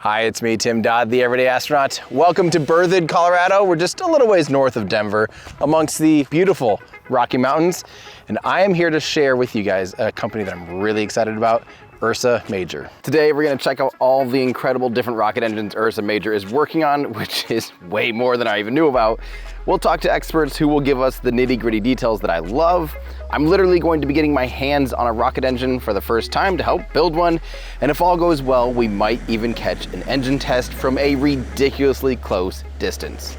Hi, it's me, Tim Dodd, the Everyday Astronaut. Welcome to Berthoud, Colorado. We're just a little ways north of Denver, amongst the beautiful Rocky Mountains. And I am here to share with you guys a company that I'm really excited about, Ursa Major. Today, we're gonna check out all the incredible different rocket engines Ursa Major is working on, which is way more than I even knew about. We'll talk to experts who will give us the nitty-gritty details that I love. I'm literally going to be getting my hands on a rocket engine for the first time to help build one. And if all goes well, we might even catch an engine test from a ridiculously close distance.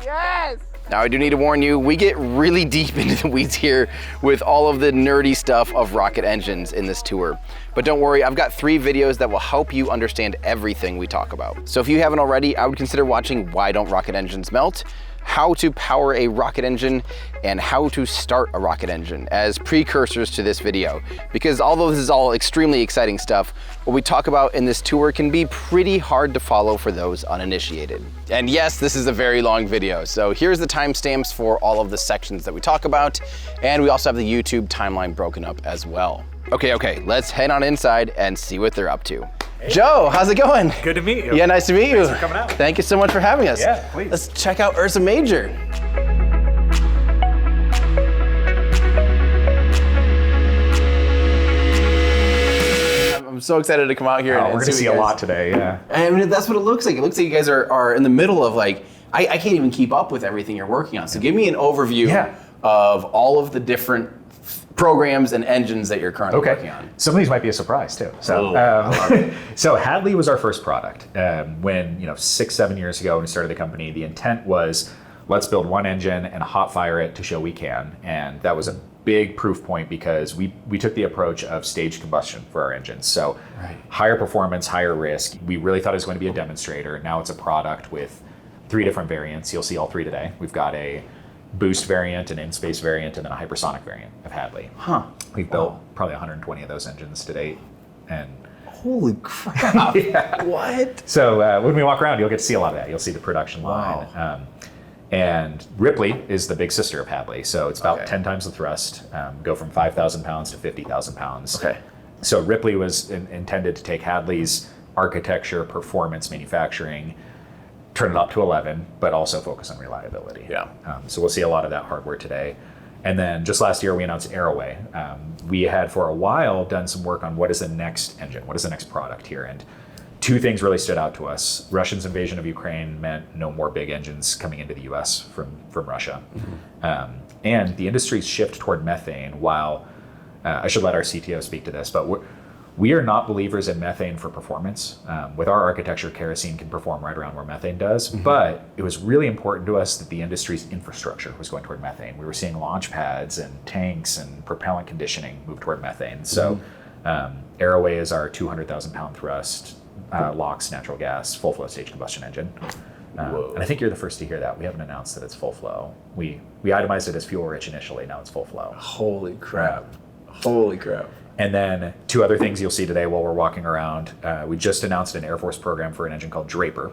Yes! Now I do need to warn you, we get really deep into the weeds here with all of the nerdy stuff of rocket engines in this tour. But don't worry, I've got 3 videos that will help you understand everything we talk about. So if you haven't already, I would consider watching Why Don't Rocket Engines Melt?, How to Power a Rocket Engine, and How to Start a Rocket Engine as precursors to this video. Because although this is all extremely exciting stuff, what we talk about in this tour can be pretty hard to follow for those uninitiated. And yes, this is a very long video, so here's the timestamps for all of the sections that we talk about, and we also have the YouTube timeline broken up as well. Okay, let's head on inside and see what they're up to. Hey. Joe, how's it going? Good to meet you. Yeah, nice to meet you. Thanks for coming out. Thank you so much for having us. Yeah, please. Let's check out Ursa Major. I'm so excited to come out here. We're gonna see a lot today, yeah. I mean, that's what it looks like. It looks like you guys are in the middle of like, I can't even keep up with everything you're working on. So give me an overview of all of the different programs and engines that you're currently working on. Some of these might be a surprise too. So, so Hadley was our first product. When 6-7 years ago when we started the company, the intent was let's build one engine and hot fire it to show we can. And that was a big proof point because we took the approach of staged combustion for our engines. So higher performance, higher risk. We really thought it was going to be a demonstrator. Now it's a product with 3 different variants. You'll see all 3 today. We've got a boost variant, an in-space variant, and then a hypersonic variant of Hadley. We've built probably 120 of those engines to date. And holy crap. What? So when we walk around, you'll get to see a lot of that. You'll see the production line. And Ripley is the big sister of Hadley. So it's about 10 times the thrust, go from 5,000 pounds to 50,000 pounds. So Ripley was intended to take Hadley's architecture, performance, manufacturing, turn it up to 11, but also focus on reliability. So we'll see a lot of that hardware today. And then just last year, we announced Airway. We had for a while done some work on what is the next engine, what is the next product here. And 2 things really stood out to us. Russia's invasion of Ukraine meant no more big engines coming into the US from Russia. And the industry's shift toward methane, while I should let our CTO speak to this, but we are not believers in methane for performance. With our architecture, kerosene can perform right around where methane does, but it was really important to us that the industry's infrastructure was going toward methane. We were seeing launch pads and tanks and propellant conditioning move toward methane. So Airway is our 200,000 pound thrust, LOX natural gas, full flow stage combustion engine. And I think you're the first to hear that. We haven't announced that it's full flow. We itemized it as fuel rich initially, now it's full flow. Holy crap. Holy crap. And then 2 other things you'll see today while we're walking around. We just announced an Air Force program for an engine called Draper.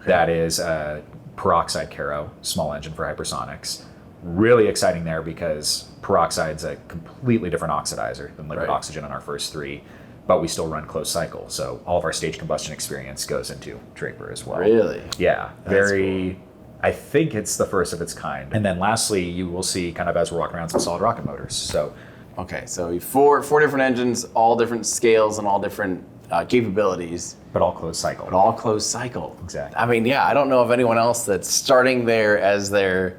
That is a peroxide Caro, small engine for hypersonics. Really exciting there because peroxide's a completely different oxidizer than liquid oxygen on our first 3, but we still run closed cycle. So all of our stage combustion experience goes into Draper as well. Really? Yeah, very cool. I think it's the first of its kind. And then lastly, you will see kind of as we're walking around some solid rocket motors. So so 4 different engines, all different scales and all different capabilities. But all closed cycle. But all closed cycle. Exactly. I mean, I don't know of anyone else that's starting there as their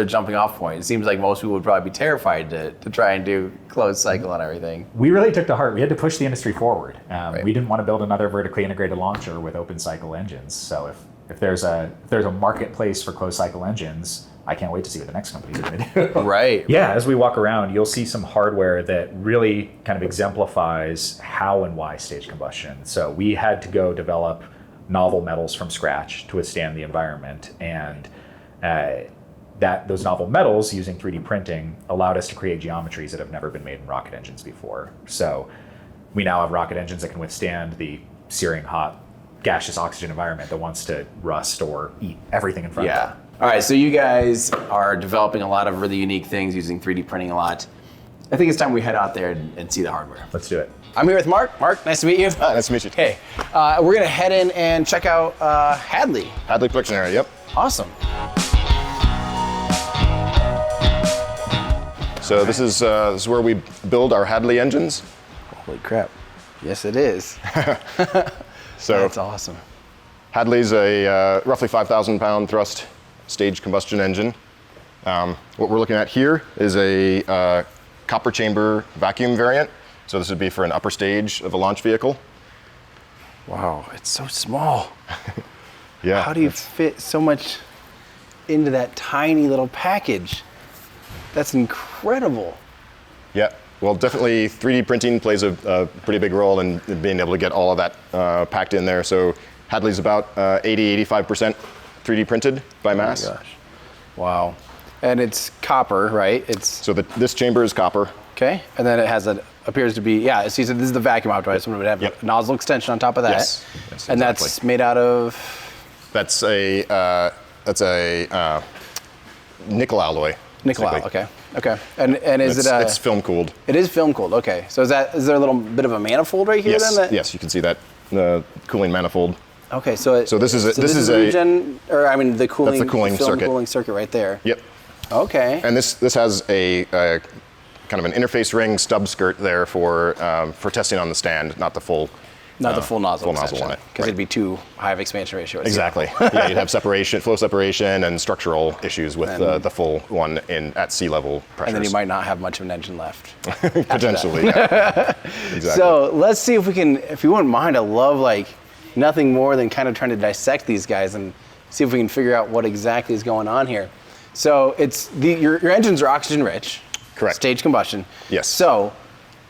jumping off point. It seems like most people would probably be terrified to try and do closed cycle and everything. We really took to heart. We had to push the industry forward. We didn't want to build another vertically integrated launcher with open cycle engines. So if there's a marketplace for closed cycle engines, I can't wait to see what the next companies are going to do. Yeah, as we walk around, you'll see some hardware that really kind of exemplifies how and why staged combustion. So we had to go develop novel metals from scratch to withstand the environment. And those novel metals, using 3D printing, allowed us to create geometries that have never been made in rocket engines before. So we now have rocket engines that can withstand the searing hot gaseous oxygen environment that wants to rust or eat everything in front of them. All right, so you guys are developing a lot of really unique things using 3D printing a lot. I think it's time we head out there and see the hardware. Let's do it. I'm here with Mark. Mark, nice to meet you. Nice to meet you. Hey, we're gonna head in and check out Hadley. Hadley Production area, yep. Awesome. So this is where we build our Hadley engines. Holy crap. Yes, it is. So that's awesome. Hadley's a roughly 5,000 pound thrust staged combustion engine. What we're looking at here is a copper chamber vacuum variant. So this would be for an upper stage of a launch vehicle. Wow, it's so small. Yeah. How do you fit so much into that tiny little package? That's incredible. Yeah. Well, definitely 3D printing plays a pretty big role in being able to get all of that packed in there. So Hadley's about 80-85% 3D printed by mass. Oh my gosh. Wow. And it's copper, right? So this chamber is copper. Okay. And then it has appears to be, yeah, so you said this is the vacuum optimized, so it would have a nozzle extension on top of that. Yes. Yes, and exactly. that's made out of? That's a nickel alloy. Nickel alloy, okay. Okay. And is it's film cooled. It is film cooled, okay. So is there a little bit of a manifold right here then? Yes, you can see that cooling manifold. Okay, so this is the regen, or I mean the cooling, that's the cooling circuit. Cooling circuit right there. Yep. Okay. And this has a kind of an interface ring stub skirt there for testing on the stand, not the full. Not the full nozzle. Full nozzle on it. Because it'd be too high of expansion ratio. Exactly. Yeah, you'd have separation, flow separation, and structural issues with the full one at sea level pressures. And then you might not have much of an engine left. Potentially. Yeah. Exactly. So let's see if we can, if you wouldn't mind, I love like nothing more than kind of trying to dissect these guys and see if we can figure out what exactly is going on here. So it's your engines are oxygen rich. Correct. Staged combustion. Yes. So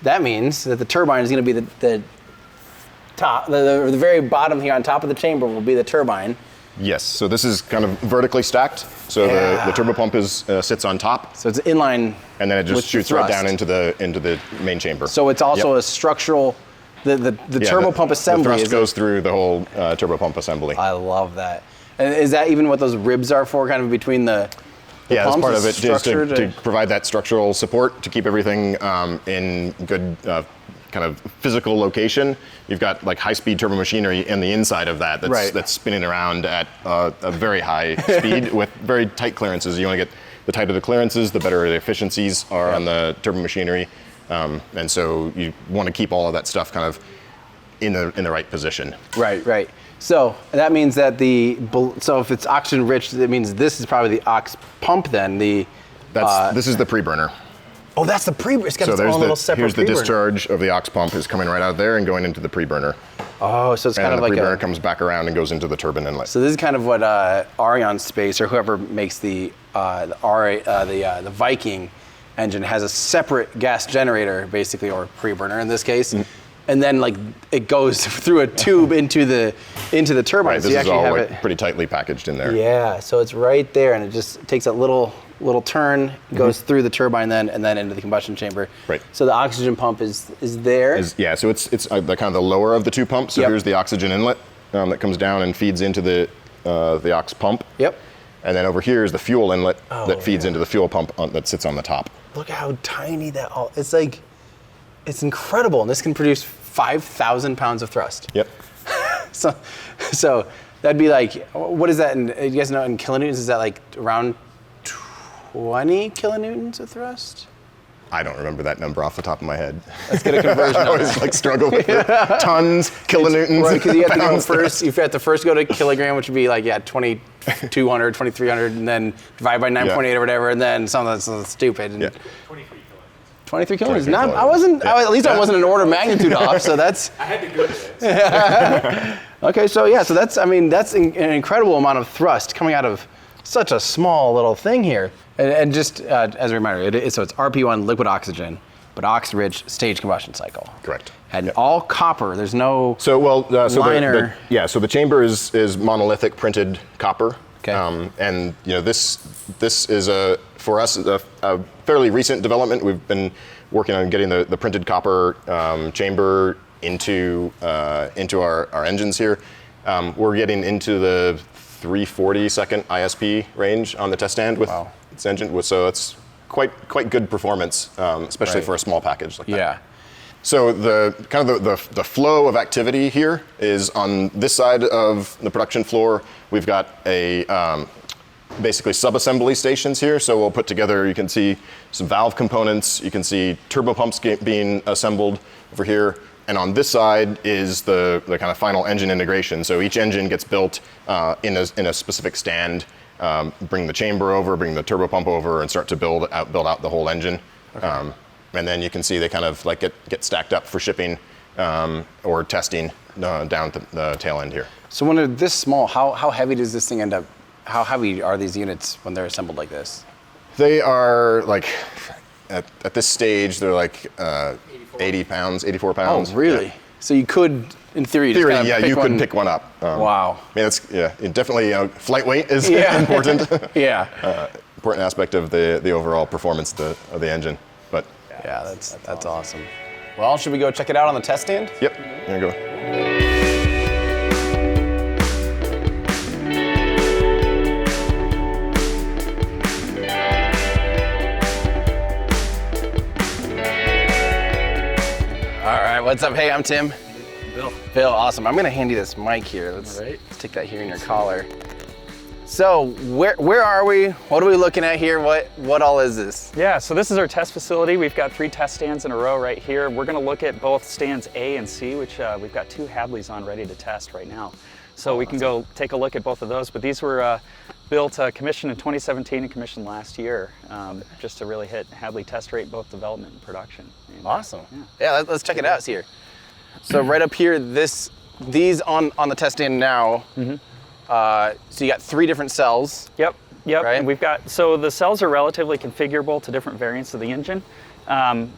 that means that the turbine is going to be the top, the very bottom here on top of the chamber will be the turbine. Yes. So this is kind of vertically stacked. So the turbopump sits on top. So it's inline. And then it just shoots right down into the main chamber. So it's also a structural. The turbopump assembly. The thrust goes through the whole turbopump assembly. I love that. And is that even what those ribs are for? Kind of between the yeah, that's pumps part of it, just to to provide that structural support to keep everything in good kind of physical location. You've got like high-speed turbo machinery in the inside of that's spinning around at a very high speed with very tight clearances. You want to get the tighter the clearances, the better the efficiencies are on the turbo machinery, and so you want to keep all of that stuff kind of in the right position. Right, right. So that means that so if it's oxygen rich, that means this is probably the aux pump then. This is the pre-burner. Oh, that's the pre-burner. It's got so its own little separate here's the pre-burner. discharge of the aux pump is coming right out there and going into the pre-burner. Oh, so it's kind of like the pre-burner comes back around and goes into the turbine inlet. So this is kind of what Arion Space or whoever makes the Viking engine has a separate gas generator basically, or pre-burner in this case. And then like it goes through a tube into the turbine. Right, so this you is actually all have like it pretty tightly packaged in there. Yeah, so it's right there, and it just takes a little turn, goes through the turbine then, and then into the combustion chamber. Right. So the oxygen pump is there. Yeah, so it's the kind of the lower of the two pumps. So here's the oxygen inlet that comes down and feeds into the aux pump. Yep. And then over here is the fuel inlet that feeds into the fuel pump that sits on the top. Look how tiny that all. It's like, it's incredible, and this can produce 5,000 pounds of thrust. Yep. So that'd be like, what is that? You guys know in kilonewtons, is that like around 20 kilonewtons of thrust? I don't remember that number off the top of my head. Let's get a conversion. I always like struggle with tons, kilonewtons. Right, because you have to go first. You have to first go to kilogram, which would be like 2,200, 2,300, and then divide by 9.8 or whatever, and then something that's stupid. And 23 kilograms. Not. I wasn't. At least I wasn't an order of magnitude off. So that's. I had to Google it. Okay, so yeah, so that's an incredible amount of thrust coming out of such a small little thing here. And just as a reminder, so it's RP1 liquid oxygen, but ox-rich stage combustion cycle. Correct. And all copper. There's no liner. So the chamber is monolithic printed copper. Okay. And this is for us a fairly recent development. We've been working on getting the printed copper chamber into our engines here. We're getting into the 340 second ISP range on the test stand with this engine. So it's quite good performance, especially for a small package like that. Yeah. So the kind of the flow of activity here is on this side of the production floor. We've got a basically sub-assembly stations here. So we'll put together, you can see some valve components, you can see turbopumps being assembled over here. And on this side is the kind of final engine integration. So each engine gets built in a specific stand, bring the chamber over, bring the turbopump over, and start to build out the whole engine. Okay. And then you can see they kind of like get stacked up for shipping or testing down to the tail end here. So when they're this small, how heavy does this thing end up? How heavy are these units when they're assembled like this? They are like, at this stage, they're like 80 pounds, 84 pounds. Oh, really? Yeah. So you could, in theory, just kind of yeah, you could pick one up. Wow. I mean, it definitely, flight weight is important. Yeah. Important aspect of the overall performance of the engine. But yeah, that's awesome. Well, should we go check it out on the test stand? Yep, here we go. All right, what's up? Hey, I'm Tim. Bill. Bill, awesome. I'm gonna hand you this mic here. Let's stick that here in your collar. So where are we? What are we looking at here? What all is this? Yeah, so this is our test facility. We've got 3 test stands in a row right here. We're gonna look at both stands A and C, which we've got 2 Hadleys on ready to test right now. So we can go take a look at both of those, but these were built, commissioned in 2017 and commissioned last year, just to really hit Hadley test rate, both development and production. And, awesome. Yeah, let's check it out here. So right up here, these on the test stand now, so you got 3 different cells. Yep. Right? And we've got, so the cells are relatively configurable to different variants of the engine.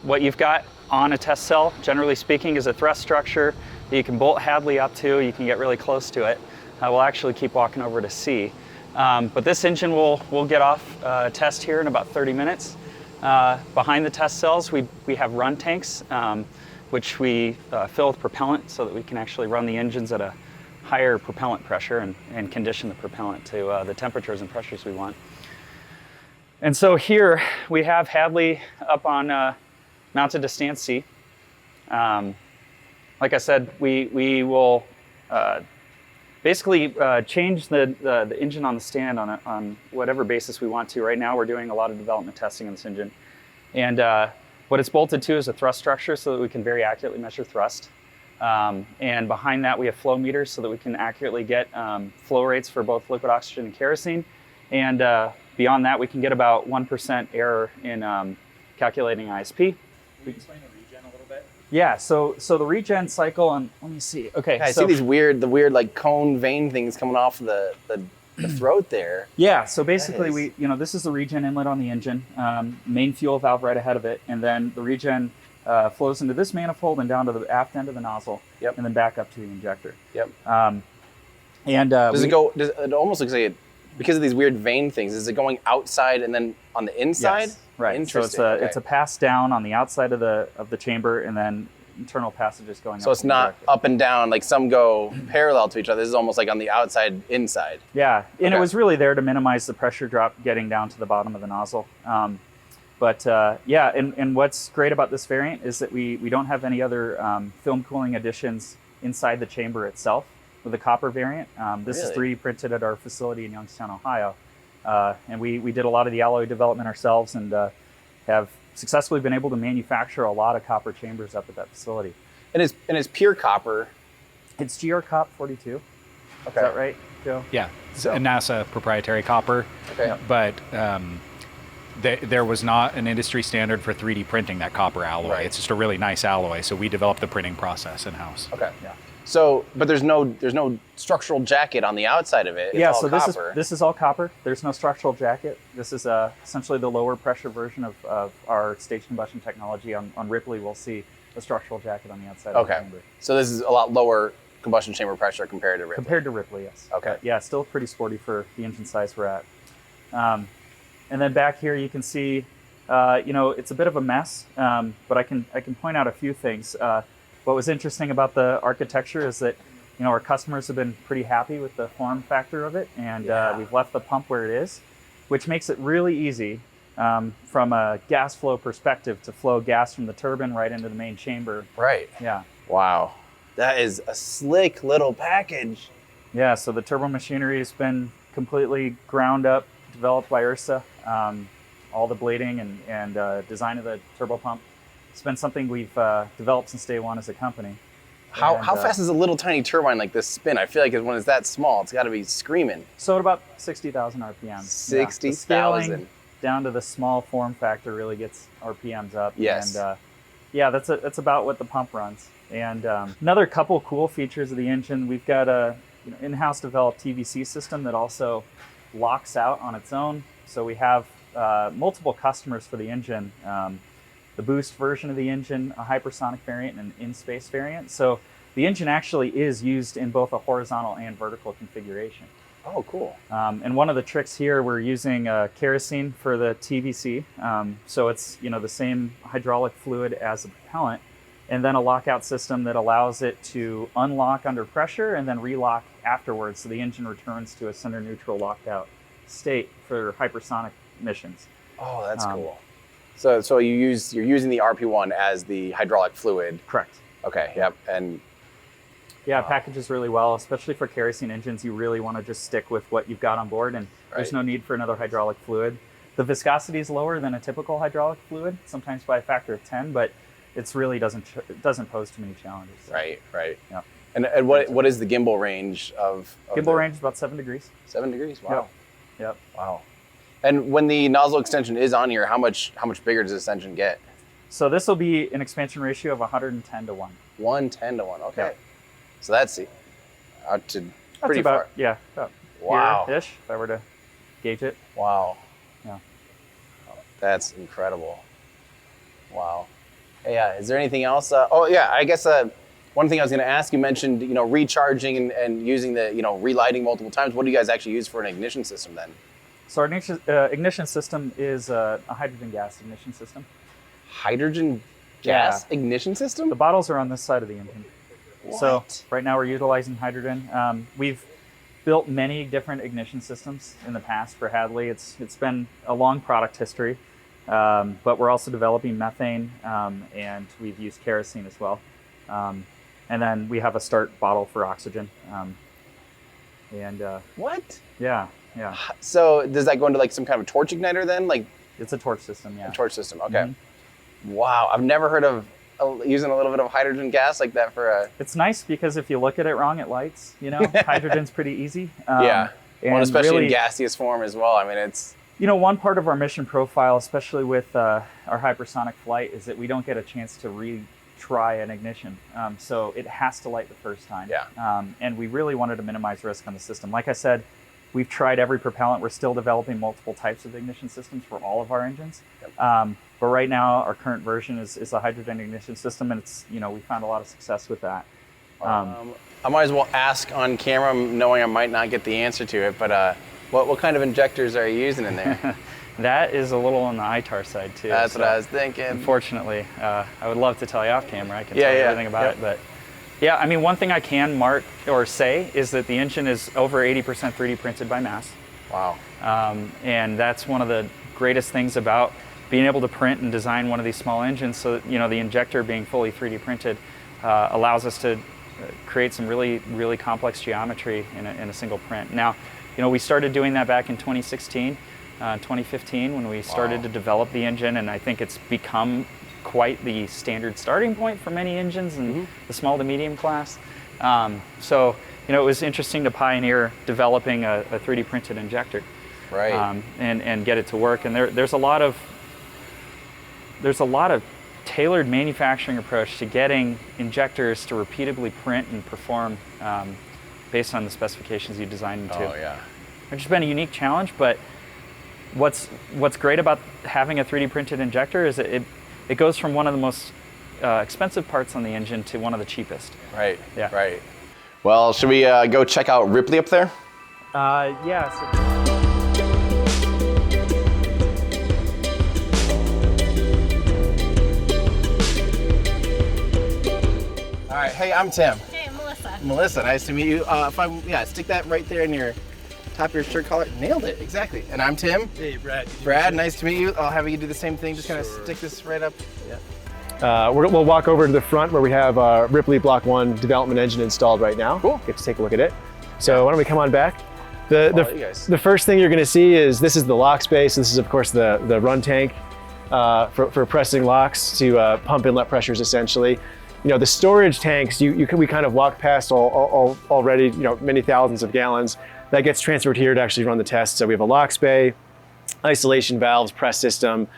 What you've got on a test cell, generally speaking, is a thrust structure that you can bolt Hadley up to. You can get really close to it. We'll actually keep walking over to C. But this engine will get off test here in about 30 minutes. Behind the test cells, we have run tanks, which we fill with propellant so that we can actually run the engines at a higher propellant pressure and condition the propellant to the temperatures and pressures we want. And so here we have Hadley up on mounted to stand C. Like I said, we will basically change the engine on the stand on whatever basis we want to. Right now we're doing a lot of development testing on this engine. And what it's bolted to is a thrust structure so that we can very accurately measure thrust. And behind that we have flow meters so that we can accurately get flow rates for both liquid oxygen and kerosene. And beyond that we can get about 1% error in calculating ISP. Can you explain the regen a little bit? Yeah, so the regen cycle, and let me see. Okay, I see the weird like cone vein things coming off the throat there. Yeah, so basically this is the regen inlet on the engine, main fuel valve right ahead of it, and then the regen flows into this manifold and down to the aft end of the nozzle, and then back up to the injector. Yep. Does it almost looks like because of these weird vein things, is it going outside and then on the inside? Yes, right. So it's a pass down on the outside of the chamber, and then internal passages going up. So it's not up and down, like some go parallel to each other. This is almost like on the outside, inside. Yeah, and it was really there to minimize the pressure drop getting down to the bottom of the nozzle. And what's great about this variant is that we don't have any other film cooling additions inside the chamber itself with the copper variant. This is 3D printed at our facility in Youngstown, Ohio. And we did a lot of the alloy development ourselves and have successfully been able to manufacture a lot of copper chambers up at that facility. And it's pure copper. It's GR-COP 42. Okay. Is that right, Joe? Yeah, it's a NASA proprietary copper. Okay. But there was not an industry standard for 3D printing that copper alloy. Right. It's just a really nice alloy, so we developed the printing process in-house. Okay. Yeah. So, but there's no structural jacket on the outside of it. It's all copper. This is all copper. There's no structural jacket. This is essentially the lower pressure version of our staged combustion technology. On Ripley, we'll see a structural jacket on the outside of the chamber. So this is a lot lower combustion chamber pressure compared to Ripley. Compared to Ripley, yes. Okay. Yeah, still pretty sporty for the engine size we're at. And then back here you can see, it's a bit of a mess, but I can point out a few things. What was interesting about the architecture is that, our customers have been pretty happy with the form factor of it, and we've left the pump where it is, which makes it really easy from a gas flow perspective to flow gas from the turbine right into the main chamber. Right. Yeah. Wow. That is a slick little package. Yeah, so the turbo machinery has been completely ground up, developed by Ursa. All the blading and design of the turbo pump. It's been something we've developed since day one as a company. How fast does a little tiny turbine like this spin? I feel like when it's that small, it's got to be screaming. So at about 60,000 RPM. 60,000. Down to the small form factor really gets RPMs up. Yes. And yeah, that's about what the pump runs. And another couple cool features of the engine, we've got a in-house developed TVC system that also locks out on its own. So we have multiple customers for the engine. The boost version of the engine, a hypersonic variant, and an in-space variant. So the engine actually is used in both a horizontal and vertical configuration. Oh, cool. And one of the tricks here, we're using kerosene for the TVC. So it's the same hydraulic fluid as the propellant, and then a lockout system that allows it to unlock under pressure and then relock afterwards. So the engine returns to a center neutral locked out state for hypersonic missions. Oh, that's cool. So you're using the RP1 as the hydraulic fluid. Correct. Okay. Yep. And yeah, it packages really well, especially for kerosene engines. You really want to just stick with what you've got on board, and there's no need for another hydraulic fluid. The viscosity is lower than a typical hydraulic fluid, sometimes by a factor of 10, but it really doesn't pose too many challenges. So. Right. Yeah. And what is the gimbal range of gimbal range is about 7 degrees. 7 degrees. Wow. Yep. Wow. And when the nozzle extension is on here, how much bigger does this engine get? So this will be an expansion ratio of 110 to 1. 110 to 1. Okay. Yep. So that's out to pretty about, far. Yeah. About wow. Here-ish, if I were to gauge it. Wow. Yeah. That's incredible. Wow. Hey, is there anything else? I guess one thing I was going to ask, you mentioned recharging and using the relighting multiple times. What do you guys actually use for an ignition system then? So our ignition system is a hydrogen gas ignition system. Hydrogen gas ignition system? The bottles are on this side of the engine. What? So right now we're utilizing hydrogen. We've built many different ignition systems in the past for Hadley. It's been a long product history, but we're also developing methane, and we've used kerosene as well. And then we have a start bottle for oxygen. What? Yeah. So does that go into like some kind of torch igniter then? Like it's a torch system, yeah. A torch system, okay. Mm-hmm. Wow, I've never heard of using a little bit of hydrogen gas like that for a... It's nice because if you look at it wrong, it lights, Hydrogen's pretty easy. Yeah, and especially really, in gaseous form as well. I mean, it's... one part of our mission profile, especially with our hypersonic flight, is that we don't get a chance to retry an ignition. So it has to light the first time. Yeah. And we really wanted to minimize risk on the system. Like I said, we've tried every propellant. We're still developing multiple types of ignition systems for all of our engines. Yep. But right now, our current version is a hydrogen ignition system, and it's we found a lot of success with that. I might as well ask on camera, knowing I might not get the answer to it, but what kind of injectors are you using in there? That is a little on the ITAR side too. That's what I was thinking. Unfortunately, I would love to tell you off camera. I can tell you everything about it, but yeah, I mean, one thing I can mark or say is that the engine is over 80% 3D printed by mass. Wow. And that's one of the greatest things about being able to print and design one of these small engines. So that, the injector being fully 3D printed allows us to create some really, really complex geometry in a single print. Now, we started doing that back in 2016, 2015 when we started to develop the engine, and I think it's become quite the standard starting point for many engines in the small to medium class. So, it was interesting to pioneer developing a 3D printed injector, right? And get it to work. And there's a lot of tailored manufacturing approach to getting injectors to repeatedly print and perform based on the specifications you designed them to. Oh yeah. Which has been a unique challenge, but what's great about having a 3D printed injector is it goes from one of the most expensive parts on the engine to one of the cheapest. Right. Yeah. Right. Well, should we go check out Ripley up there? Yeah. All right. Hey, I'm Tim. Hey, I'm Melissa. Melissa, nice to meet you. Stick that right there in your top of your shirt collar. Nailed it, exactly. And I'm Tim. Hey, Brad. Brad, nice to meet you. I'll have you do the same thing. Just kind of stick this right up. Yeah. We'll walk over to the front where we have Ripley Block 1 development engine installed right now. Cool. Get to take a look at it. So why don't we come on back? Guys. The first thing you're going to see is this is the lock space. This is, of course, the run tank for pressing locks to pump inlet pressures, essentially. You know, the storage tanks, we kind of walk past already, you know, many thousands of gallons. That gets transferred here to actually run the test. So we have a lock bay, isolation valves, press system,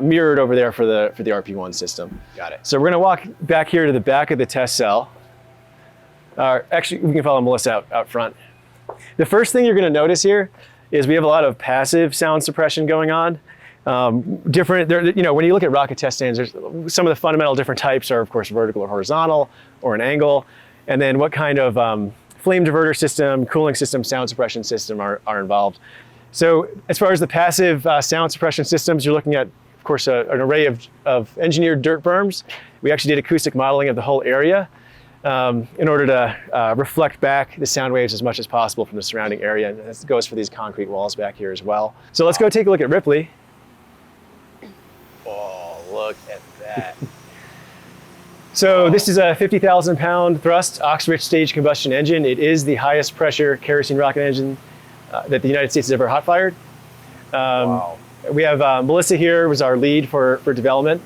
mirrored over there for the RP1 system. Got it. So we're gonna walk back here to the back of the test cell. Actually, we can follow Melissa out front. The first thing you're gonna notice here is we have a lot of passive sound suppression going on. You know, when you look at rocket test stands, there's some of the fundamental different types are, of course, vertical or horizontal or an angle. And then what kind of flame diverter system, cooling system, sound suppression system are involved. So as far as the passive sound suppression systems, you're looking at, of course, an array of engineered dirt berms. We actually did acoustic modeling of the whole area in order to reflect back the sound waves as much as possible from the surrounding area. And this goes for these concrete walls back here as well. So let's go take a look at Ripley. Oh, look at that. So this is a 50,000 pound thrust Ox-rich stage combustion engine. It is the highest pressure kerosene rocket engine that the United States has ever hot fired. Wow. We have Melissa here was our lead for development.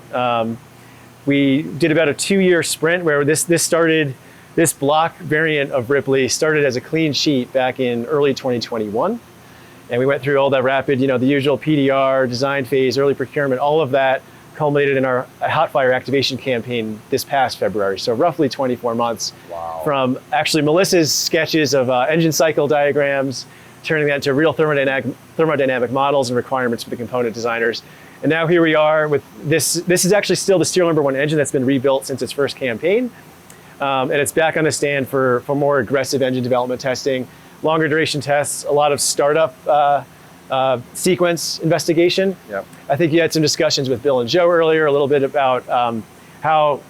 We did about a 2-year sprint where this block variant of Ripley started as a clean sheet back in early 2021. And we went through all that rapid, you know, the usual PDR, design phase, early procurement, all of that culminated in our hot fire activation campaign this past February. So roughly 24 months from actually Melissa's sketches of engine cycle diagrams, turning that into real thermodynamic models and requirements for the component designers. And now here we are with this. This is actually still the serial number 1 engine that's been rebuilt since its first campaign. And it's back on the stand for more aggressive engine development testing, longer duration tests, a lot of startup sequence investigation. Yep. I think you had some discussions with Bill and Joe earlier, a little bit about how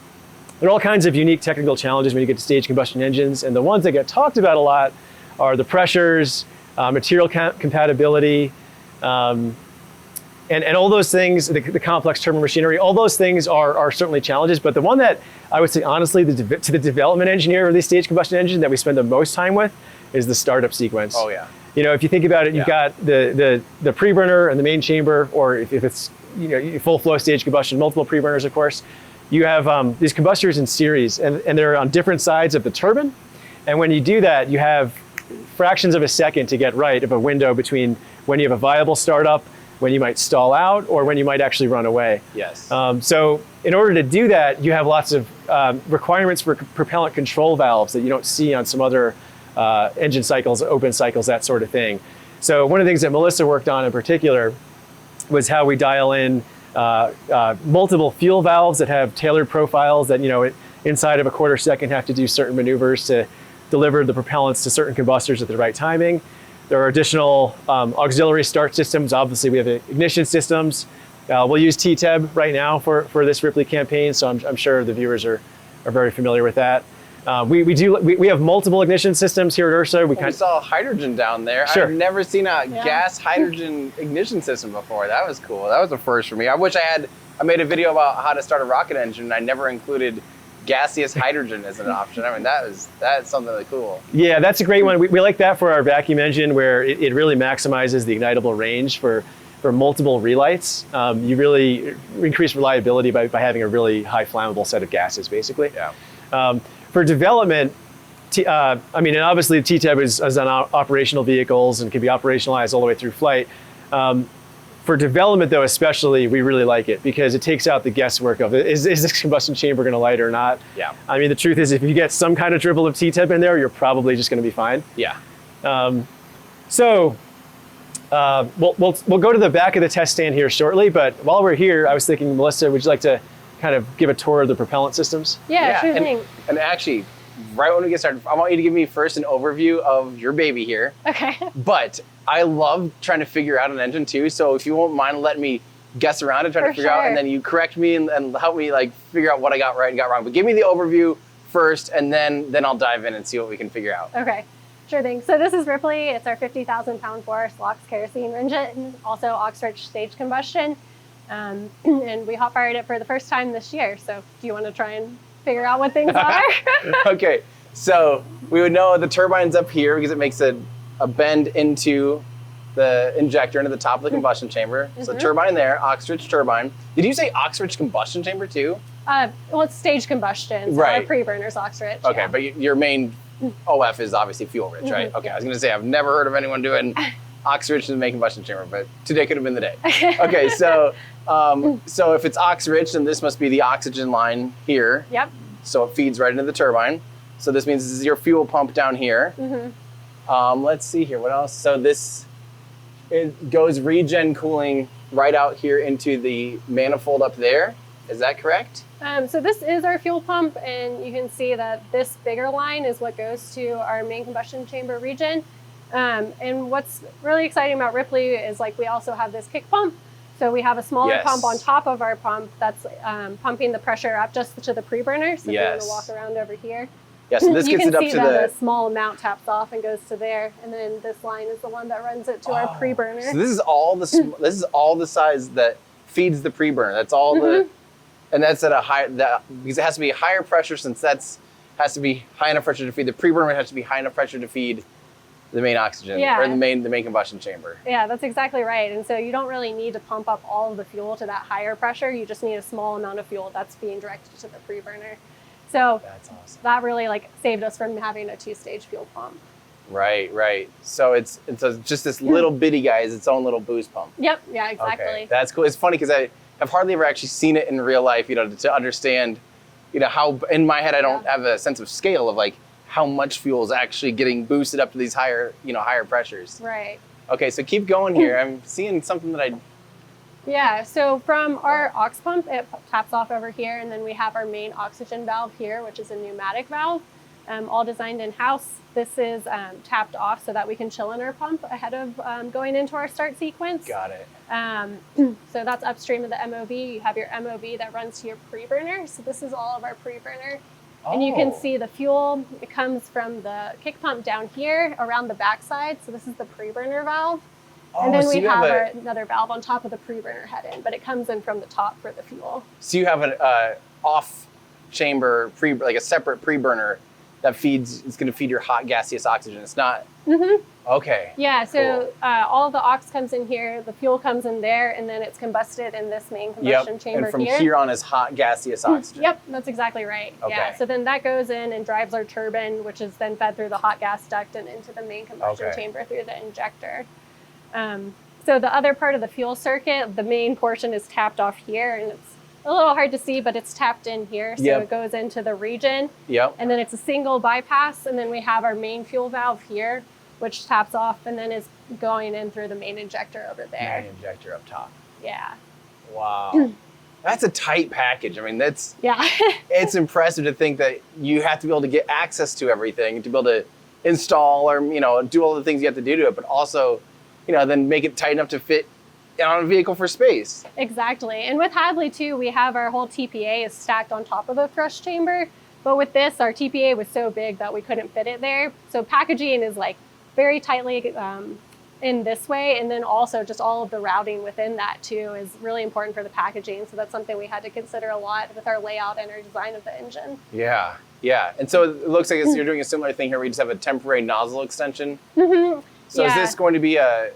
there are all kinds of unique technical challenges when you get to stage combustion engines. And the ones that get talked about a lot are the pressures, material compatibility, and all those things, the complex turbo machinery, all those things are certainly challenges. But the one that I would say, honestly, to the development engineer of the stage combustion engine that we spend the most time with is the startup sequence. Oh, yeah. You know, if you think about it, you've got the pre-burner and the main chamber, or if it's, you know, full flow stage combustion, multiple pre-burners, of course. You have these combustors in series, and they're on different sides of the turbine. And when you do that, you have fractions of a second to get right of a window between when you have a viable startup, when you might stall out, or when you might actually run away. Yes. So in order to do that, you have lots of requirements for propellant control valves that you don't see on some other engine cycles, open cycles, that sort of thing. So one of the things that Melissa worked on in particular was how we dial in multiple fuel valves that have tailored profiles that, you know, inside of a quarter second have to do certain maneuvers to deliver the propellants to certain combustors at the right timing. There are additional auxiliary start systems. Obviously, we have ignition systems. We'll use TTEB right now for this Ripley campaign, so I'm sure the viewers are very familiar with that. We have multiple ignition systems here at Ursa. We saw hydrogen down there. Sure. I've never seen a gas hydrogen ignition system before. That was cool. That was a first for me. I wish I made a video about how to start a rocket engine, and I never included gaseous hydrogen as an option. I mean, that's something really cool. Yeah, that's a great one. We like that for our vacuum engine, where it really maximizes the ignitable range for multiple relights. You really increase reliability by having a really high flammable set of gases, basically. Yeah. For development, I mean, and obviously TTEB is on operational vehicles and can be operationalized all the way through flight. For development, though, especially, we really like it because it takes out the guesswork of is this combustion chamber going to light or not? Yeah. I mean, the truth is, if you get some kind of dribble of TTEB in there, you're probably just going to be fine. Yeah. We'll go to the back of the test stand here shortly, but while we're here, I was thinking, Melissa, would you like to kind of give a tour of the propellant systems? Yeah, sure thing. And actually, right when we get started, I want you to give me first an overview of your baby here. Okay. But I love trying to figure out an engine too, so if you won't mind letting me guess around and try to figure out, and then you correct me and help me like figure out what I got right and got wrong. But give me the overview first, and then I'll dive in and see what we can figure out. Okay. Sure thing. So this is Ripley. It's our 50,000 pound force LOX kerosene engine, also Oxford stage combustion. And we hot fired it for the first time this year. So do you want to try and figure out what things are? Okay, so we would know the turbine's up here because it makes a bend into the injector into the top of the combustion chamber. So turbine there, Oxford turbine. Did you say Oxford combustion chamber too? Well, it's stage combustion. So our pre-burner's Oxford. Okay, yeah. but your main OF is obviously fuel rich, right? Okay, I was going to say I've never heard of anyone doing ox-rich in the main combustion chamber, but today could have been the day. Okay, so so if it's ox-rich, then this must be the oxygen line here. Yep. So it feeds right into the turbine. So this means this is your fuel pump down here. Let's see here, what else? So it goes regen cooling right out here into the manifold up there. Is that correct? So this is our fuel pump, and you can see that this bigger line is what goes to our main combustion chamber regen. And what's really exciting about Ripley is like we also have this kick pump. So we have a smaller pump on top of our pump that's pumping the pressure up just to the pre-burner. So if you want to walk around over here. Yeah, so this gets it up to you can see that a small amount taps off and goes to there, and then this line is the one that runs it to our pre-burner. So this is all the size that feeds the pre-burner. That's all the, and that's at a high because it has to be higher pressure since has to be high enough pressure to feed the pre-burner. It has to be high enough pressure to feed the main oxygen or the main combustion chamber. Yeah, that's exactly right. And so you don't really need to pump up all of the fuel to that higher pressure. You just need a small amount of fuel that's being directed to the pre-burner. So that's awesome. That really saved us from having a 2-stage fuel pump. Right. So it's just this little bitty guy is its own little boost pump. Yep. Yeah. Exactly. Okay. That's cool. It's funny because I have hardly ever actually seen it in real life. To understand, how in my head I don't have a sense of scale of how much fuel is actually getting boosted up to these higher pressures. Right. Okay. So keep going here. I'm seeing something that Yeah, so from our aux pump, it taps off over here, and then we have our main oxygen valve here, which is a pneumatic valve, all designed in-house. This is tapped off so that we can chill in our pump ahead of going into our start sequence. Got it. So that's upstream of the MOV. You have your MOV that runs to your pre-burner. So this is all of our pre-burner. And you can see the fuel, it comes from the kick pump down here around the backside. So this is the pre-burner valve. And then we have another valve on top of the pre-burner head in, but it comes in from the top for the fuel. So you have an off-chamber, a separate pre-burner that it's going to feed your hot gaseous oxygen. It's not? Okay. Yeah, so all of the aux comes in here, the fuel comes in there, and then it's combusted in this main combustion chamber here. And from here on is hot gaseous oxygen. Yep, that's exactly right. Okay. Yeah, so then that goes in and drives our turbine, which is then fed through the hot gas duct and into the main combustion chamber through the injector. So the other part of the fuel circuit, the main portion is tapped off here, and it's a little hard to see, but it's tapped in here. So it goes into the regen. Yep. And then it's a single bypass, and then we have our main fuel valve here, which taps off and then is going in through the main injector over there. Main injector up top. Yeah. Wow. That's a tight package. I mean, yeah. It's impressive to think that you have to be able to get access to everything, to be able to install or, do all the things you have to do to it, but also, then make it tight enough to fit on a vehicle for space. Exactly. And with Hadley too, we have our whole TPA is stacked on top of the thrust chamber. But with this, our TPA was so big that we couldn't fit it there. So packaging is very tightly in this way. And then also just all of the routing within that too is really important for the packaging. So that's something we had to consider a lot with our layout and our design of the engine. Yeah. And so it looks like you're doing a similar thing here where you just have a temporary nozzle extension. So is this going to be a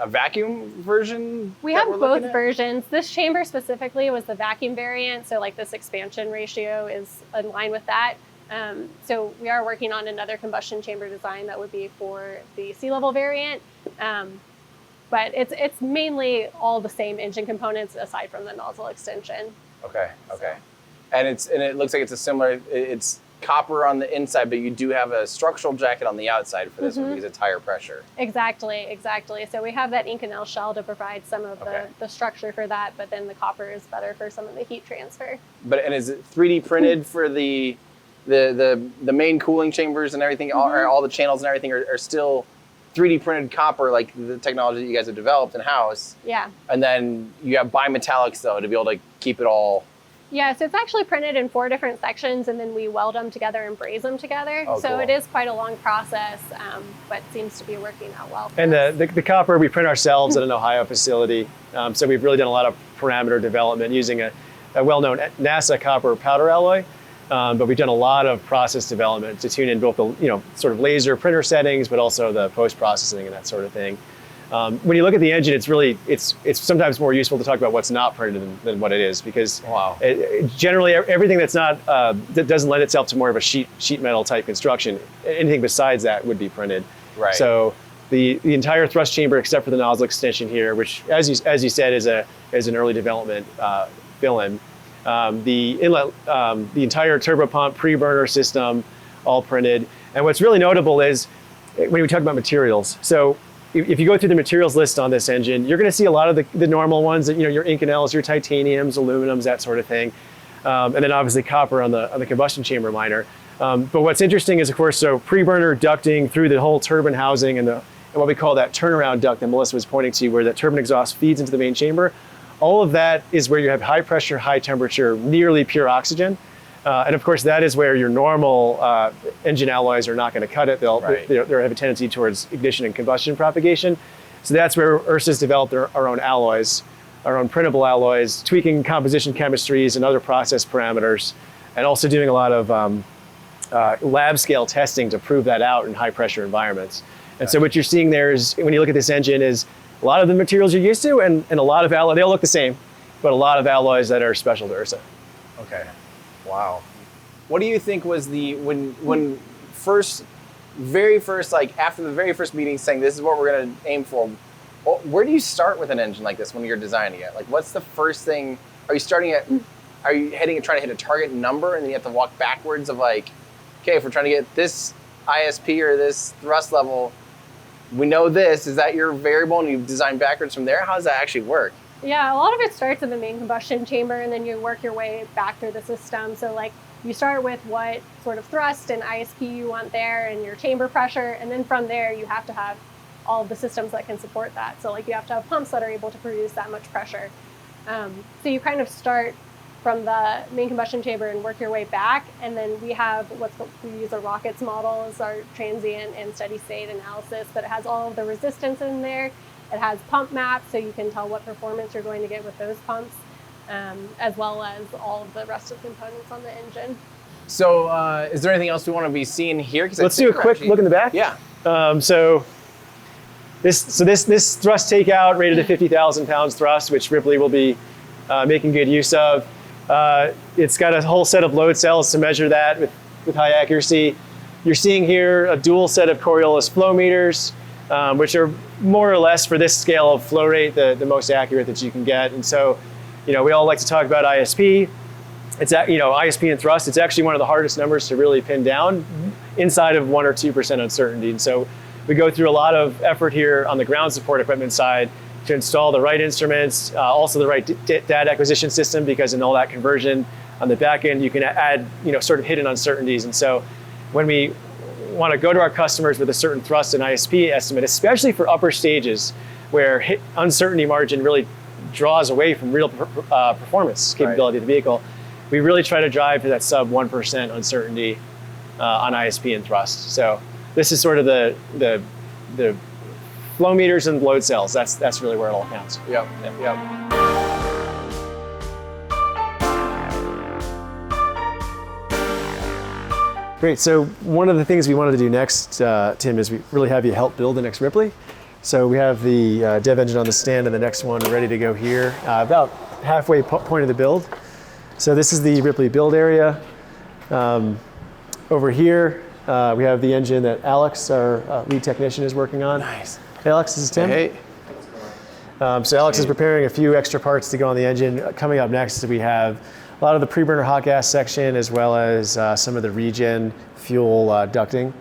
vacuum version? We have both versions. This chamber specifically was the vacuum variant. So this expansion ratio is in line with that. So we are working on another combustion chamber design that would be for the sea level variant. But it's mainly all the same engine components aside from the nozzle extension. Okay. And it looks like it's copper on the inside, but you do have a structural jacket on the outside for this one because it's higher pressure. Exactly. So we have that Inconel shell to provide some of the structure for that, but then the copper is better for some of the heat transfer. And is it 3D printed for the main cooling chambers and everything? All the channels and everything are still 3D printed copper, like the technology that you guys have developed in house. Yeah. And then you have bimetallics though to be able to keep it all Yeah, so it's actually printed in 4 different sections, and then we weld them together and braze them together. Oh, so cool. it is quite a long process, but seems to be working out well. And the copper we print ourselves at an Ohio facility. So we've really done a lot of parameter development using a well-known NASA copper powder alloy. But we've done a lot of process development to tune in both the sort of laser printer settings, but also the post-processing and that sort of thing. When you look at the engine, it's sometimes more useful to talk about what's not printed than what it is, because generally everything that's not that doesn't lend itself to more of a sheet metal type construction. Anything besides that would be printed. Right. So the entire thrust chamber, except for the nozzle extension here, which as you said is an early development fill-in. The inlet, the entire turbopump pre-burner system, all printed. And what's really notable is when we talk about materials. So if you go through the materials list on this engine, you're going to see a lot of the normal ones, that your Inconels, your titaniums, aluminums, that sort of thing, and then obviously copper on the combustion chamber liner. But what's interesting is, of course, so pre-burner ducting through the whole turbine housing and what we call that turnaround duct that Melissa was pointing to, where that turbine exhaust feeds into the main chamber. All of that is where you have high pressure, high temperature, nearly pure oxygen. And of course, that is where your normal engine alloys are not going to cut it. They have a tendency towards ignition and combustion propagation. So that's where Ursa's developed our own alloys, our own printable alloys, tweaking composition chemistries and other process parameters, and also doing a lot of lab scale testing to prove that out in high pressure environments. And so what you're seeing there is, when you look at this engine, is a lot of the materials you're used to, and a lot of alloys. They all look the same, but a lot of alloys that are special to Ursa. Okay. Wow. What do you think was when very first, like after the very first meeting saying this is what we're going to aim for, where do you start with an engine like this when you're designing it? Like, what's the first thing? Are you trying to hit a target number, and then you have to walk backwards of like, okay, if we're trying to get this ISP or this thrust level, we know this, is that your variable, and you design backwards from there? How does that actually work? Yeah, a lot of it starts in the main combustion chamber, and then you work your way back through the system. So like you start with what sort of thrust and ISP you want there and your chamber pressure, and then from there you have to have all of the systems that can support that. So like you have to have pumps that are able to produce that much pressure. So you kind of start from the main combustion chamber and work your way back, and then we use a rockets model as our transient and steady state analysis, but it has all of the resistance in there. It has pump maps, so you can tell what performance you're going to get with those pumps, as well as all of the rest of the components on the engine. So is there anything else we want to be seeing here? Let's do a quick look in the back. Yeah. So this thrust takeout rated at 50,000 pounds thrust, which Ripley will be making good use of. It's got a whole set of load cells to measure that with high accuracy. You're seeing here a dual set of Coriolis flow meters, which are more or less, for this scale of flow rate, the most accurate that you can get. And so, we all like to talk about ISP. It's ISP and thrust. It's actually one of the hardest numbers to really pin down inside of 1 or 2% uncertainty. And so we go through a lot of effort here on the ground support equipment side to install the right instruments, also the right data acquisition system, because in all that conversion on the back end, you can add sort of hidden uncertainties. And so when we want to go to our customers with a certain thrust and ISP estimate, especially for upper stages where uncertainty margin really draws away from real performance capability of the vehicle, we really try to drive to that sub 1% uncertainty on ISP and thrust. So this is sort of the flow meters and load cells. That's really where it all counts. Yep. Great. So one of the things we wanted to do next, Tim, is we really have you help build the next Ripley. So we have the dev engine on the stand and the next one ready to go here, about halfway point of the build. So this is the Ripley build area. Over here, we have the engine that Alex, our lead technician, is working on. Nice. Hey, Alex, this is Tim. Hey. So Alex is preparing a few extra parts to go on the engine. Coming up next, we have a lot of the pre-burner hot gas section, as well as some of the regen fuel ducting.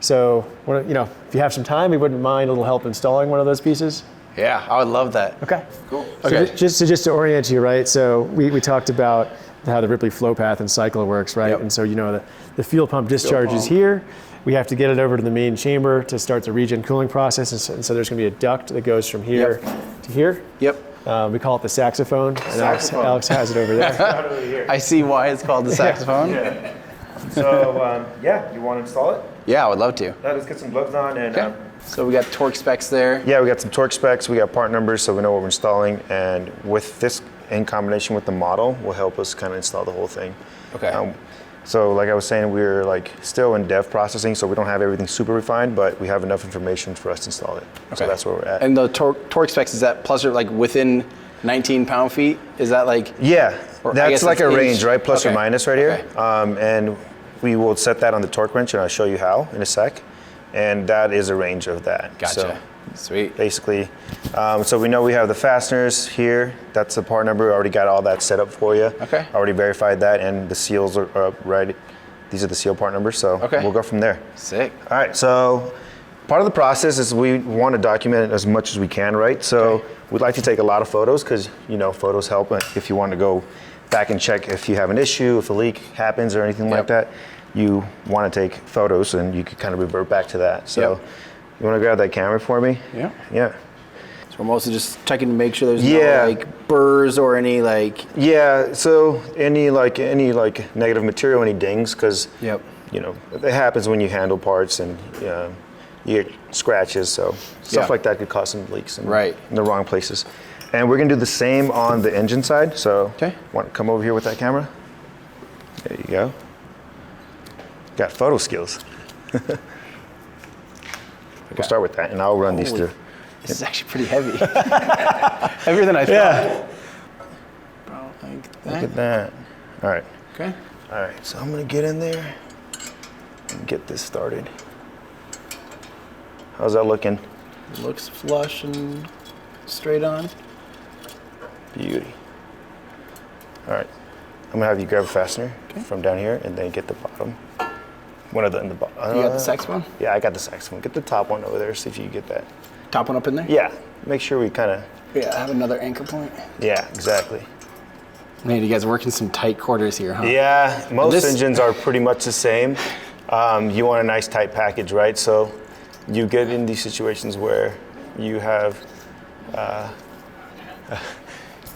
So, if you have some time, we wouldn't mind a little help installing one of those pieces. Yeah, I would love that. Okay. Cool. So Okay. just to orient you, right? So we talked about how the Ripley flow path and cycle works, right? Yep. And so the fuel pump discharges here. We have to get it over to the main chamber to start the regen cooling process. And so there's going to be a duct that goes from here to here. Yep. We call it the saxophone. And Alex has it over there. I see why it's called the saxophone. Yeah. So, yeah, you want to install it? Yeah, I would love to. Let's get some gloves on. And So we got torque specs there. yeah, we got some torque specs. We got part numbers, so we know what we're installing. And with this, in combination with the model, will help us kind of install the whole thing. Okay. So like I was saying, we're like still in dev processing, so we don't have everything super refined, but we have enough information for us to install it. Okay. So that's where we're at. And the torque specs, is that plus or like within 19 pound-feet? Is that like? Yeah, that's like a range, right? Plus or minus right here. And we will set that on the torque wrench, and I'll show you how in a sec. And that is a range of that. Gotcha. So sweet. basically, so we know we have the fasteners here. That's the part number. We already got all that set up for you. Okay. Already verified that, and the seals are right. These are the seal part numbers, so we'll go from there. Sick. All right, so part of the process is we want to document as much as we can, right? So we'd like to take a lot of photos because, you know, photos help if you want to go back and check if you have an issue, if a leak happens or anything like that. You want to take photos and you can kind of revert back to that. So you want to grab that camera for me? Yeah. Yeah. So we're mostly just checking to make sure there's no like burrs or any like. Yeah. So any negative material, any dings, because you know it happens when you handle parts and you get scratches. So stuff like that could cause some leaks in the wrong places. And we're gonna do the same on the engine side. So want to come over here with that camera? There you go. Got photo skills. We'll start with that, and I'll run these through. This is actually pretty heavy. Heavier than I thought. Yeah. Like that. Look at that. All right. Okay. All right, so I'm gonna get in there and get this started. How's that looking? Looks flush and straight on. Beauty. All right. I'm gonna have you grab a fastener from down here and then get the bottom. One of the in the bottom. You got the sex one? Yeah, I got the sex one. Get the top one over there, see if you can get that. Top one up in there? Yeah. Make sure we kind of. Yeah, have another anchor point. Yeah, exactly. Man, you guys are working some tight quarters here, huh? Yeah, most engines are pretty much the same. You want a nice tight package, right? So you get in these situations where you have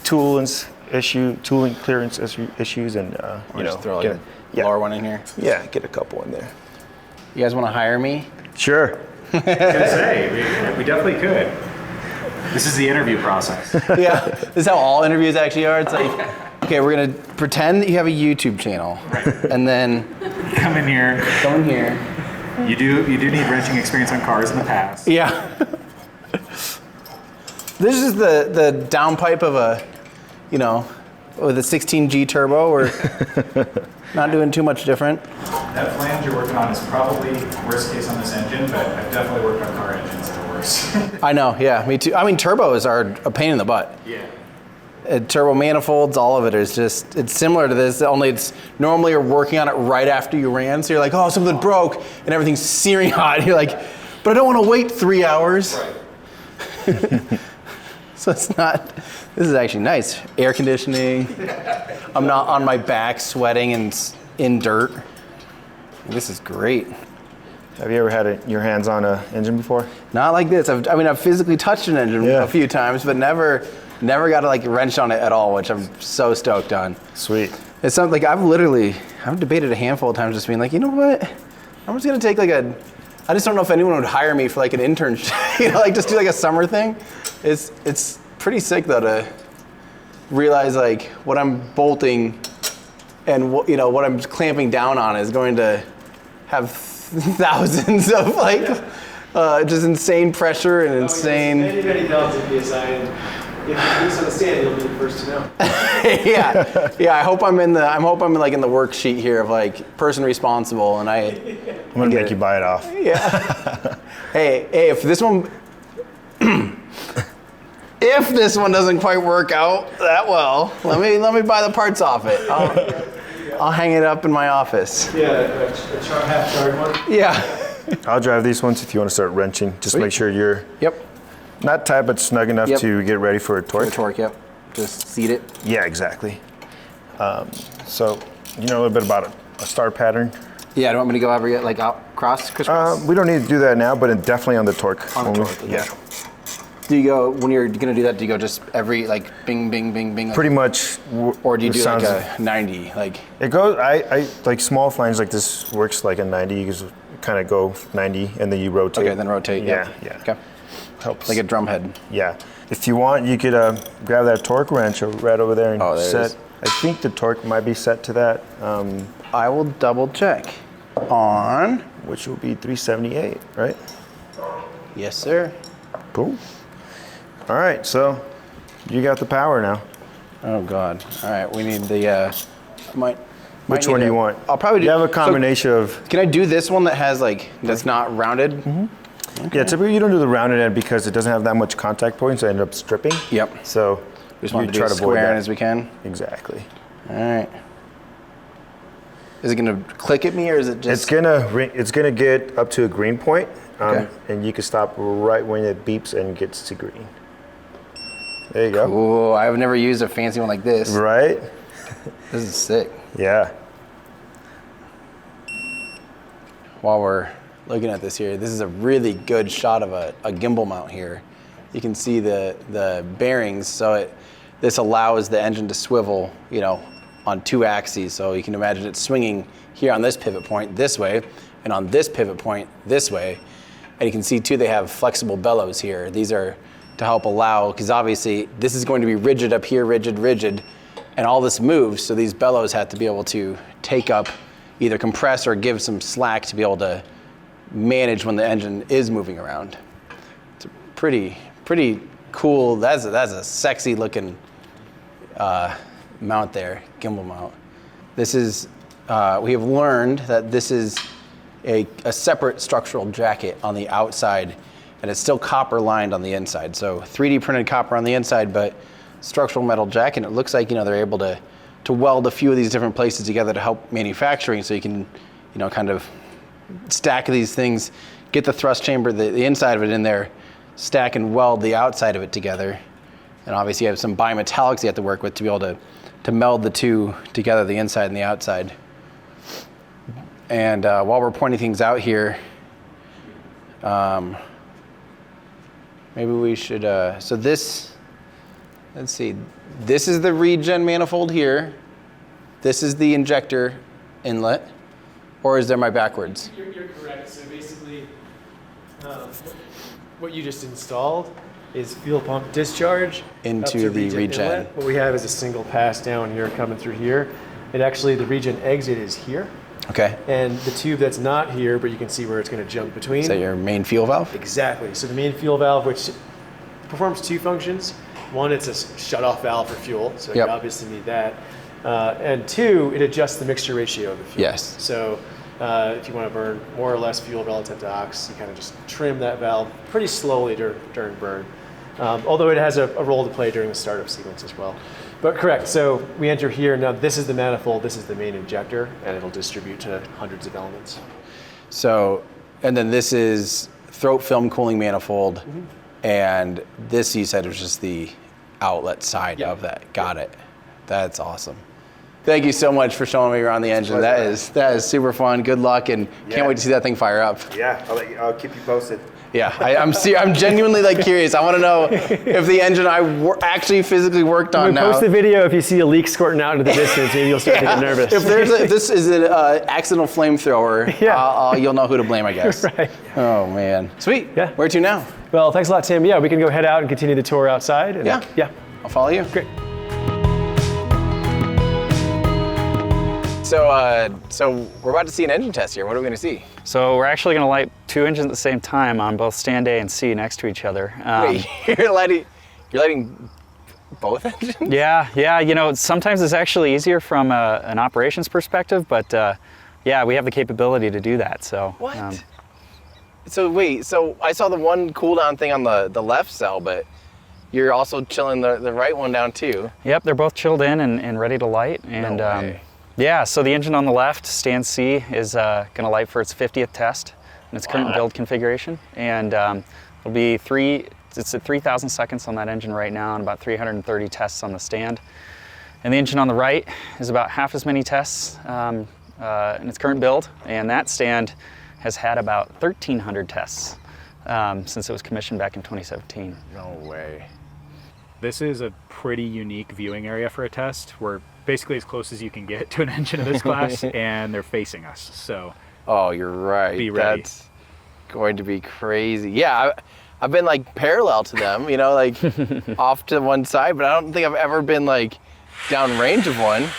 tooling clearance issues, and you know, throw like a lower one in here. Yeah, get a couple in there. You guys want to hire me? Sure. I was gonna say, we definitely could. This is the interview process. Yeah, this is how all interviews actually are. It's like, okay, we're gonna pretend that you have a YouTube channel, and then Come in here. You do need wrenching experience on cars in the past. Yeah. This is the downpipe of a, you know, with a 16G turbo. We're not doing too much different. That flange you're working on is probably worst case on this engine, but I've definitely worked on car engines that are worse. I know, yeah, me too. I mean, turbos are a pain in the butt. Yeah. Turbo manifolds, all of it is just, it's similar to this, only it's normally you're working on it right after you ran, so you're like, oh, something broke, and everything's searing hot. And you're like, but I don't want to wait 3 hours. Right. So it's not, this is actually nice. Air conditioning. I'm not on my back sweating and in dirt. This is great. Have you ever had your hands on an engine before? Not like this. I've physically touched an engine a few times, but never got to like wrench on it at all, which I'm so stoked on. Sweet. It's something like I've debated a handful of times just being like, you know what? I'm just gonna take I just don't know if anyone would hire me for like an internship, you know, like just do like a summer thing. It's pretty sick though to realize like what I'm bolting and what I'm clamping down on is going to have thousands of like just insane pressure and insane. Many belts would be assigned. If you understand, you'll be the first to know. yeah. I hope I'm in the worksheet here of like person responsible, and I'm gonna make you buy it off. Yeah. hey, if this one, if this one doesn't quite work out that well, let me buy the parts off it. I'll hang it up in my office. Yeah, a half-charred one. Yeah. I'll drive these ones if you want to start wrenching. Just make sure you're not tight, but snug enough to get ready for a torque. For a torque, yep. Just seat it. Yeah, exactly. So, you know a little bit about a start pattern? Yeah, do you want me to go over yet, like crisscross? We don't need to do that now, but definitely on the torque. On the torque, yeah. Do you go, when you're gonna do that, do you go just every, like, bing, bing, bing, bing? Like, Pretty much. or do you do like sounds- a 90? Like, It goes. I like small flanges like this works like a 90. You just kind of go 90 and then you rotate. okay, then rotate. Yeah, Yep. yeah. Okay. Helps. Like a drum head. Yeah. If you want, you could grab that torque wrench right over there and Oh, there it set. is. I think the torque might be set to that, I will double check on. which will be 378, right? Yes, sir. Cool. All right, so you got the power now. Oh God. All right, we need the. Might Which need one do a- you want? I'll probably do. You have a so combination of. can I do this one that has like that's not rounded? Yeah, typically you don't do the rounded end because it doesn't have that much contact points, so I end up stripping. Yep. So We just you want to do try as to avoid square that. as we can. Exactly. All right. Is it gonna click at me or is it just? It's gonna get up to a green point, Okay. and you can stop right when it beeps and gets to green. There you go. Oh, I've never used a fancy one like this. Right? This is sick. Yeah. While we're looking at this here, this is a really good shot of a gimbal mount here. You can see the bearings, so this allows the engine to swivel, you know, on 2 axes. So you can imagine it swinging here on this pivot point this way, and on this pivot point this way. And you can see too, they have flexible bellows here. These are to help allow, because obviously this is going to be rigid up here, rigid, and all this moves, so these bellows have to be able to take up, either compress or give some slack to be able to manage when the engine is moving around. It's a pretty cool, that's a sexy looking mount there, gimbal mount. This is, we have learned that this is a separate structural jacket on the outside, and it's still copper lined on the inside. So 3D printed copper on the inside, but structural metal jacket. And it looks like, you know, they're able to weld a few of these different places together to help manufacturing, so you can, you know, kind of stack these things, get the thrust chamber, the inside of it in there, stack and weld the outside of it together. And obviously you have some bimetallics you have to work with to be able to meld the two together, the inside and the outside. And while we're pointing things out here, maybe we should, so this, let's see, this is the regen manifold here. This is the injector inlet, or is there my backwards? You're correct. So basically, what you just installed is fuel pump discharge Into up to the regen. inlet. What we have is a single pass down here coming through here. And actually the regen exit is here. Okay. And the tube that's not here, but you can see where it's going to jump between. Is that your main fuel valve? Exactly. So the main fuel valve, which performs 2 functions. One, it's a shut-off valve for fuel, so Yep. you obviously need that. And 2, it adjusts the mixture ratio of the fuel. Yes. So if you want to burn more or less fuel relative to ox, you kind of just trim that valve pretty slowly during burn. Although it has a role to play during the startup sequence as well. But correct, so we enter here, now this is the manifold, this is the main injector, and it'll distribute to hundreds of elements. So, and then this is throat film cooling manifold, and this you said was just the outlet side of that. Got it. That's awesome. Thank you so much for showing me around the engine. That is super fun. Good luck, and can't wait to see that thing fire up. Yeah, I'll keep you posted. Yeah, I'm genuinely like curious. I want to know if the engine actually physically worked on now. Post the video if you see a leak squirting out into the distance, maybe you'll start to get nervous. If this is an accidental flamethrower, you'll know who to blame, I guess. Right. Oh man, sweet. Yeah. Where to now? Well, thanks a lot, Tim. Yeah, we can go head out and continue the tour outside. And, Yeah. I'll follow you. Great. So we're about to see an engine test here. What are we going to see? So we're actually going to light 2 engines at the same time on both stand A and C next to each other. Wait, you're lighting both engines? Yeah. You know, sometimes it's actually easier from an operations perspective, but yeah, we have the capability to do that. So What? So wait, so I saw the one cooldown thing on the left cell, but you're also chilling the right one down too. Yep, they're both chilled in and ready to light. And No way. yeah, so the engine on the left, stand C, is going to light for its 50th test in its current build configuration. And it'll be it's at 3,000 seconds on that engine right now and about 330 tests on the stand. And the engine on the right is about half as many tests in its current build. And that stand has had about 1,300 tests since it was commissioned back in 2017. No way. This is a pretty unique viewing area for a test. We're basically as close as you can get to an engine of this class, and they're facing us. So, oh, you're right. Be ready. That's going to be crazy. Yeah, I've been like parallel to them, you know, like off to one side, but I don't think I've ever been like downrange of one.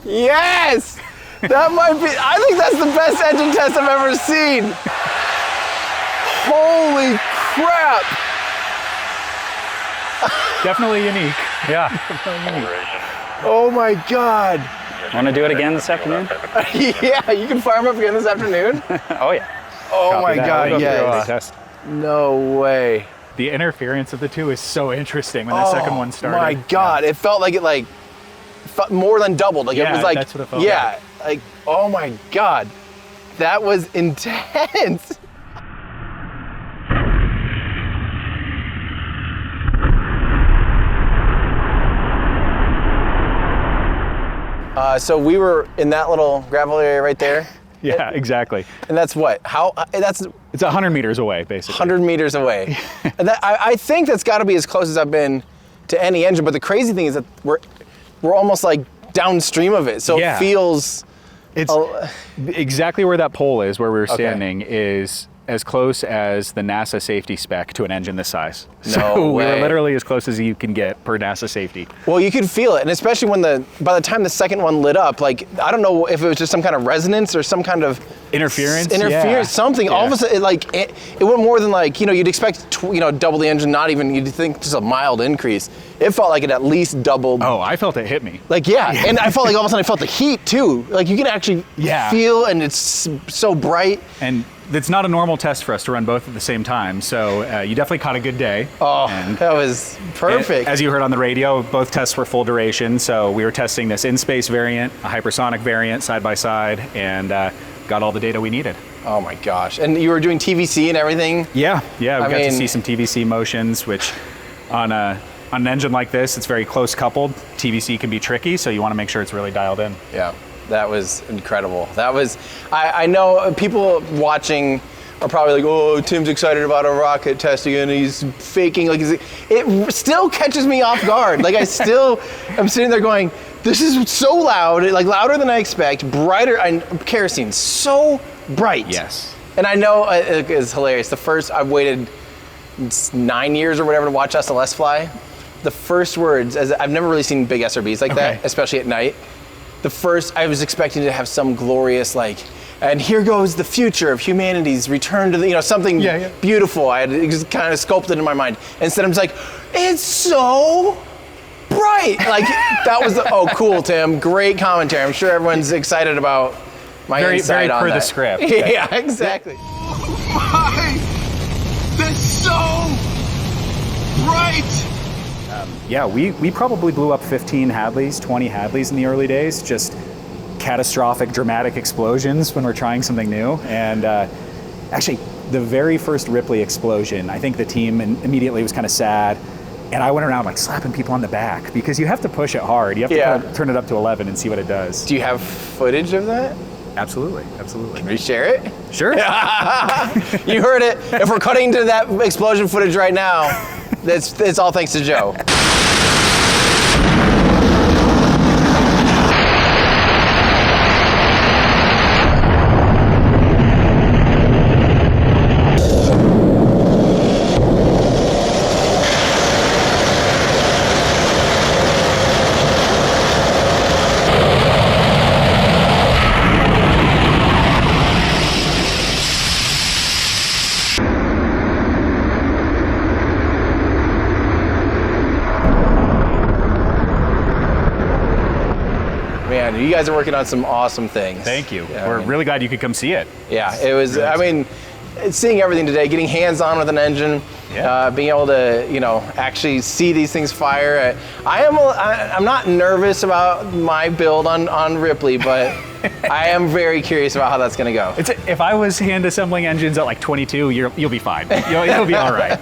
Yes! That might be, I think that's the best engine test I've ever seen. Holy crap! definitely unique. Yeah. Definitely unique. Oh my God. Want to do it again this afternoon? Yeah, you can fire them up again this afternoon? Oh, yeah. Oh Copy my that. God, We'll go through yes. a test. No way. The interference of the two is so interesting when the second one started. Oh my God, it felt like it felt more than doubled. Like it Yeah, was like, that's what it felt yeah, like, oh my God. That was intense. So we were in that little gravel area right there. Yeah, exactly. And that's what? That's It's 100 meters away, basically. 100 meters away. And I think that's got to be as close as I've been to any engine. But the crazy thing is that we're almost like downstream of it, so Yeah. it feels. It's exactly where that pole is, where we were standing, is as close as the NASA safety spec to an engine this size. No So we way. were literally as close as you can get per NASA safety. Well, you could feel it, and especially when by the time the second one lit up, like I don't know if it was just some kind of resonance or some kind of Interference? interference, Yeah. something. All of Yeah. a sudden, it went more than you'd expect, double the engine. Not even you'd think just a mild increase. It felt like it at least doubled. Oh, I felt it hit me. Yeah, and I felt like all of a sudden I felt the heat too. Like you can actually feel, and it's so bright. And it's not a normal test for us to run both at the same time, so you definitely caught a good day. Oh, and that was perfect. As you heard on the radio, both tests were full duration, so we were testing this in-space variant, a hypersonic variant side by side, and got all the data we needed. Oh my gosh, and you were doing TVC and everything? Yeah, we I got to mean- see some TVC motions, which on an engine like this, it's very close coupled. TVC can be tricky, so you want to make sure it's really dialed in. Yeah, that was incredible. That was, I know people watching are probably like, oh, Tim's excited about a rocket testing and he's faking. It still catches me off guard. I'm sitting there going, this is so loud, louder than I expect, brighter, and kerosene, so bright. Yes. And I know it's hilarious. I've waited 9 years or whatever to watch SLS fly. The first words, I've never really seen big SRBs like that, especially at night. I was expecting to have some glorious and here goes the future of humanity's return to something beautiful. I had just kind of sculpted in my mind. Instead, I'm just like, it's so bright. That was cool, Tim. Great commentary. I'm sure everyone's excited about my insight very on per that. the script. Yeah, exactly. That's so bright. Yeah, we probably blew up 15 Hadleys, 20 Hadleys in the early days, just catastrophic, dramatic explosions when we're trying something new. And actually, the very first Ripley explosion, I think the team immediately was kind of sad. And I went around slapping people on the back because you have to push it hard. You have to kind of turn it up to 11 and see what it does. Do you have footage of that? Absolutely. Can we share it? Sure. You heard it. If we're cutting to that explosion footage right now, it's all thanks to Joe. man. You guys are working on some awesome things. Thank you. Yeah, We're really glad you could come see it. Yeah, it was, I mean, seeing everything today, getting hands-on with an engine, being able to, you know, actually see these things fire. I'm not nervous about my build on Ripley, but I am very curious about how that's going to go. If I was hand assembling engines at like 22, you'll be fine. You'll be all right.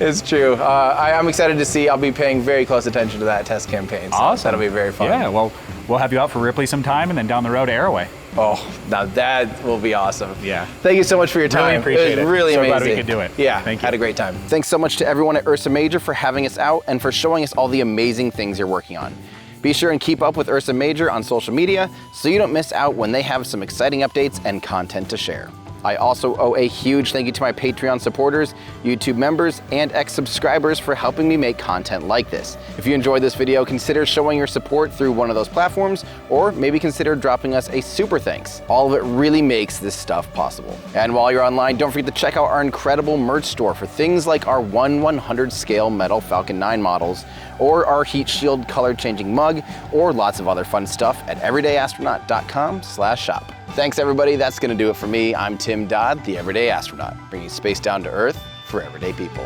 It's true. I'm excited to see. I'll be paying very close attention to that test campaign. So Awesome. That'll be very fun. Yeah, well, we'll have you out for Ripley sometime and then down the road to Arroway. Oh, now that will be awesome. Yeah. Thank you so much for your time. Really appreciate it. It was really so amazing. glad we could do it. Yeah, Thank you. had a great time. Thanks so much to everyone at Ursa Major for having us out and for showing us all the amazing things you're working on. Be sure and keep up with Ursa Major on social media so you don't miss out when they have some exciting updates and content to share. I also owe a huge thank you to my Patreon supporters, YouTube members, and ex-subscribers for helping me make content like this. If you enjoyed this video, consider showing your support through one of those platforms, or maybe consider dropping us a super thanks. All of it really makes this stuff possible. And while you're online, don't forget to check out our incredible merch store for things like our 1/100 scale metal Falcon 9 models, or our heat shield color changing mug, or lots of other fun stuff at everydayastronaut.com/shop. Thanks everybody, that's gonna do it for me. I'm Tim Dodd, the Everyday Astronaut, bringing space down to Earth for everyday people.